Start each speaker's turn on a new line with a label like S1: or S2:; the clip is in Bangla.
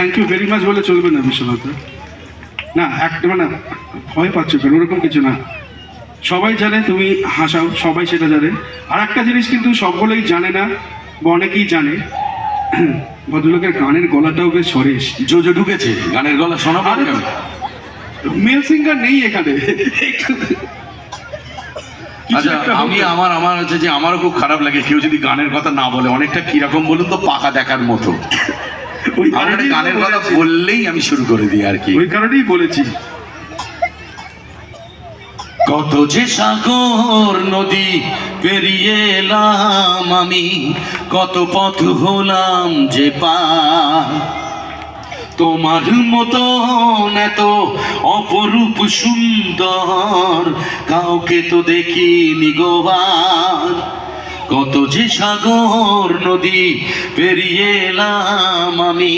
S1: থ্যাংক ইউ ভেরি মাচ বলে চলবে না বিশ্বনাথ না, একটা মানে ভয় পাচ্ছ কেন, ওরকম কিছু না। সবাই জানে তুমি হাসাও, সবাই সেটা জানে। আর একটা জিনিস কিন্তু সকলেই জানে না বা অনেকেই জানে, ভদ্রলোকের গানের গলাটাও বেশ সরেস,
S2: জোজো ঢুকেছে গানের গলা শোনাবো
S1: আরে
S2: কেন?
S1: মেল সিঙ্গার নেই এখানে।
S2: আচ্ছা আমি আমার হচ্ছে যে আমারও খুব খারাপ লাগে কেউ যদি গানের কথা না বলে, অনেকটা কিরকম বলুন তো, পাকা দেখার মতো।
S1: ওই
S2: আমার
S1: কারণেই
S2: গানের কথা
S1: বলেছি।
S2: বললেই আমি শুরু করে দিই আর কি।
S1: ওই কারণেই বলেছি।
S2: কত যে সাগর নদী পেরিয়ে এলাম আমি, কত পথ হলাম যে পার, তোমার মতন এত অপরূপ সুন্দর কাউকে তো দেখিনি গোবার। কত যে সাগর নদী পেরিয়ে এলাম আমি।